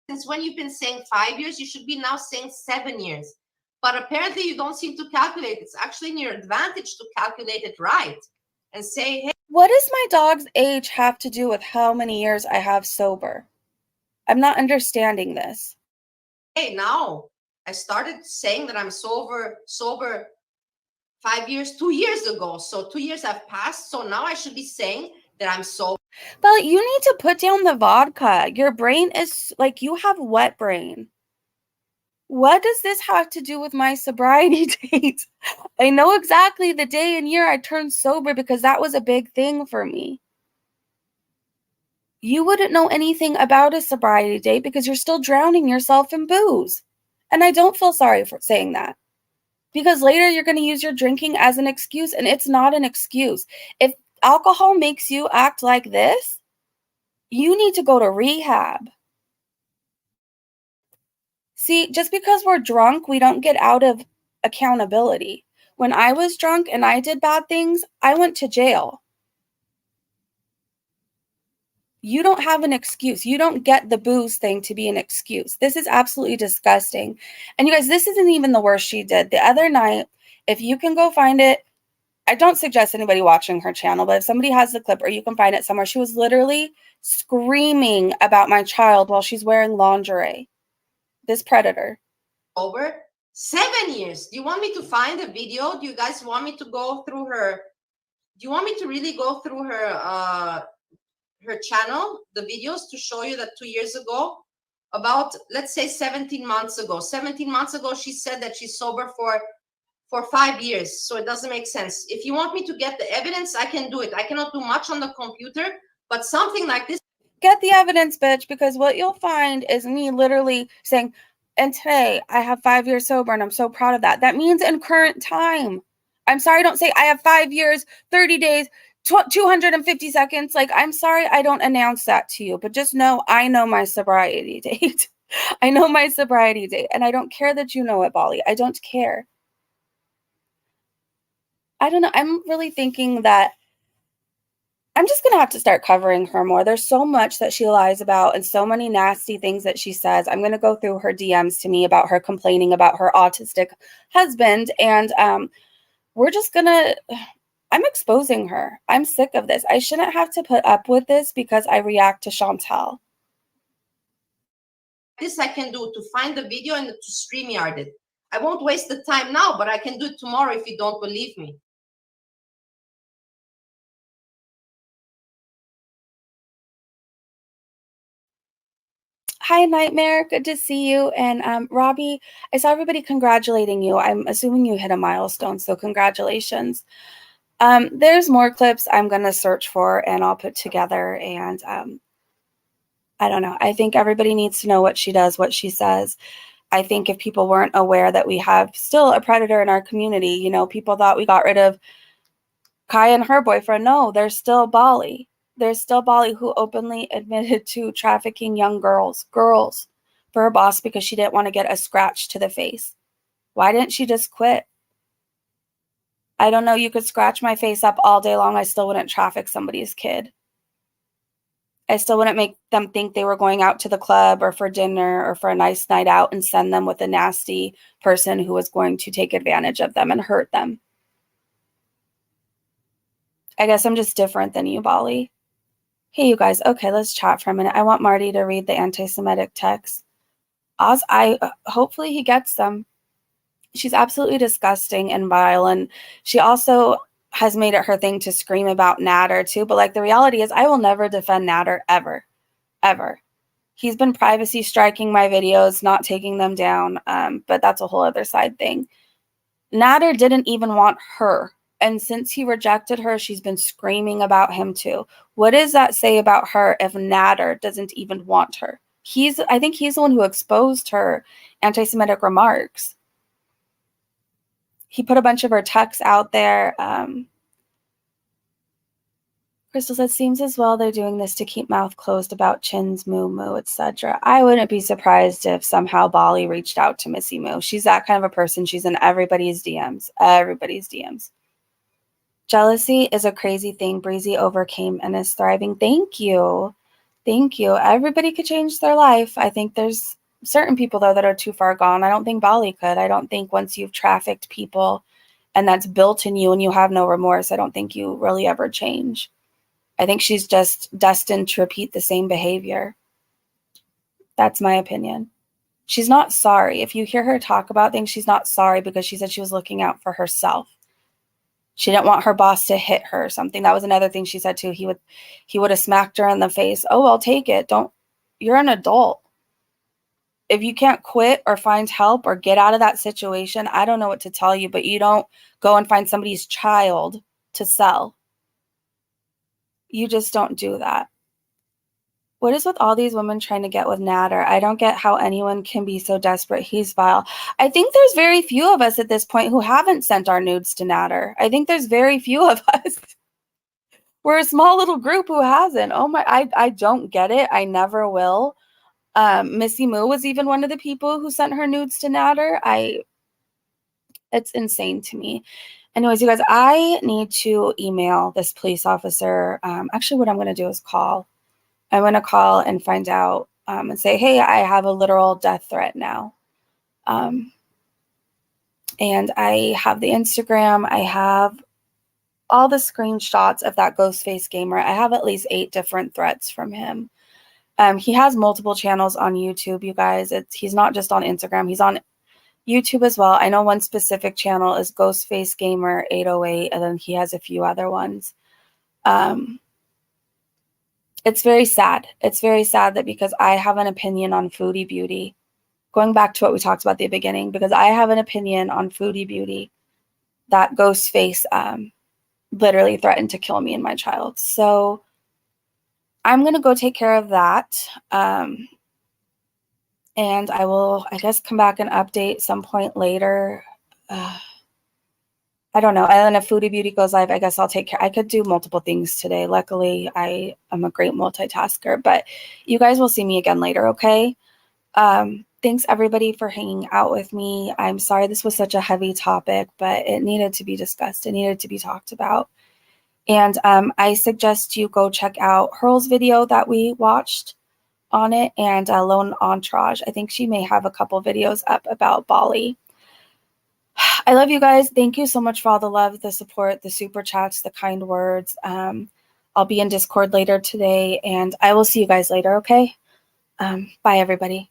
Since when you've been saying 5 years, you should be now saying 7 years. But apparently you don't seem to calculate. It's actually in your advantage to calculate it right and say, hey, what does my dog's age have to do with how many years I have sober? I'm not understanding this. Hey, now I started saying that I'm sober 5 years, 2 years ago. So 2 years have passed. So now I should be saying that I'm sober. But you need to put down the vodka. Your brain is like, you have wet brain. What does this have to do with my sobriety date? I know exactly the day and year I turned sober because that was a big thing for me. You wouldn't know anything about a sobriety date because you're still drowning yourself in booze. And I don't feel sorry for saying that. Because later you're going to use your drinking as an excuse, and it's not an excuse. If alcohol makes you act like this, you need to go to rehab. See, just because we're drunk, we don't get out of accountability. When I was drunk and I did bad things, I went to jail. You don't have an excuse. You don't get the booze thing to be an excuse. This is absolutely disgusting. And you guys, this isn't even the worst she did. The other night, if you can go find it, I don't suggest anybody watching her channel, but if somebody has the clip or you can find it somewhere, she was literally screaming about my child while she's wearing lingerie. This predator. Over 7 years. Do you want me to find a video? Do you guys want me to go through her? Do you want me to really go through her channel, the videos, to show you that 2 years ago, about, let's say 17 months ago, she said that she's sober for 5 years. So it doesn't make sense. If you want me to get the evidence, I can do it. I cannot do much on the computer, but something like this. Get the evidence, bitch, because what you'll find is me literally saying, and today I have 5 years sober and I'm so proud of that. That means in current time. I'm sorry, don't say I have 5 years, 30 days, 250 seconds. Like, I'm sorry I don't announce that to you, but just know I know my sobriety date. I know my sobriety date, and I don't care that you know it, Bali. I don't care. I don't know. I'm really thinking that I'm just going to have to start covering her more. There's so much that she lies about and so many nasty things that she says. I'm going to go through her DMs to me about her complaining about her autistic husband. And we're just going to, I'm exposing her. I'm sick of this. I shouldn't have to put up with this because I react to Chantal. This I can do, to find the video and to StreamYard it. I won't waste the time now, but I can do it tomorrow if you don't believe me. Hi, Nightmare. Good to see you. And Robbie, I saw everybody congratulating you. I'm assuming you hit a milestone, so congratulations. There's more clips I'm going to search for and I'll put together. And I don't know. I think everybody needs to know what she does, what she says. I think if people weren't aware that we have still a predator in our community, you know, people thought we got rid of Kai and her boyfriend. No, there's still Bali. There's still Bali, who openly admitted to trafficking young girls for her boss because she didn't want to get a scratch to the face. Why didn't she just quit? I don't know. You could scratch my face up all day long. I still wouldn't traffic somebody's kid. I still wouldn't make them think they were going out to the club or for dinner or for a nice night out and send them with a nasty person who was going to take advantage of them and hurt them. I guess I'm just different than you, Bali. Hey, you guys. Okay, let's chat for a minute. I want Marty to read the anti-Semitic text. Hopefully he gets them. She's absolutely disgusting and vile, and she also has made it her thing to scream about Natter too. But like the reality is, I will never defend Natter ever, ever. He's been privacy striking my videos, not taking them down. But that's a whole other side thing. Natter didn't even want her. And since he rejected her, she's been screaming about him too. What does that say about her if Natter doesn't even want her? I think he's the one who exposed her anti-Semitic remarks. He put a bunch of her texts out there. Crystal said, seems as well they're doing this to keep mouth closed about Chin's moo moo, etc. I wouldn't be surprised if somehow Bali reached out to Missy Moo. She's that kind of a person. She's in everybody's DMs. Everybody's DMs. Jealousy is a crazy thing. Breezy overcame and is thriving. Thank you. Thank you. Everybody could change their life. I think there's certain people, though, that are too far gone. I don't think Bali could. I don't think once you've trafficked people and that's built in you and you have no remorse, I don't think you really ever change. I think she's just destined to repeat the same behavior. That's my opinion. She's not sorry. If you hear her talk about things, she's not sorry because she said she was looking out for herself. She didn't want her boss to hit her or something. That was another thing she said too. He would have smacked her in the face. Oh, I'll take it. You're an adult. If you can't quit or find help or get out of that situation, I don't know what to tell you, but you don't go and find somebody's child to sell. You just don't do that. What is with all these women trying to get with Natter? I don't get how anyone can be so desperate. He's vile. I think there's very few of us at this point who haven't sent our nudes to Natter. I think there's very few of us. We're a small little group who hasn't. Oh my, I don't get it. I never will. Missy Moo was even one of the people who sent her nudes to Natter. It's insane to me. Anyways, you guys, I need to email this police officer. Actually, what I'm going to do is call. I'm going to call and find out and say, hey, I have a literal death threat now. And I have the Instagram. I have all the screenshots of that Ghostface gamer. I have at least 8 different threats from him. He has multiple channels on YouTube, you guys. He's not just on Instagram. He's on YouTube as well. I know one specific channel is Ghostface Gamer 808, and then he has a few other ones. It's very sad. It's very sad that because I have an opinion on foodie beauty, going back to what we talked about at the beginning, because I have an opinion on foodie beauty, that Ghostface literally threatened to kill me and my child. So I'm going to go take care of that. And I will, I guess, come back and update some point later. I don't know. And then if Foodie Beauty goes live, I guess I'll take care. I could do multiple things today. Luckily, I am a great multitasker, but you guys will see me again later, okay? Thanks everybody for hanging out with me. I'm sorry this was such a heavy topic, but it needed to be discussed. It needed to be talked about. And I suggest you go check out Hurl's video that we watched on it, and Lone Entourage. I think she may have a couple videos up about Bali. I love you guys. Thank you so much for all the love, the support, the super chats, the kind words. I'll be in Discord later today, and I will see you guys later, okay? Bye, everybody.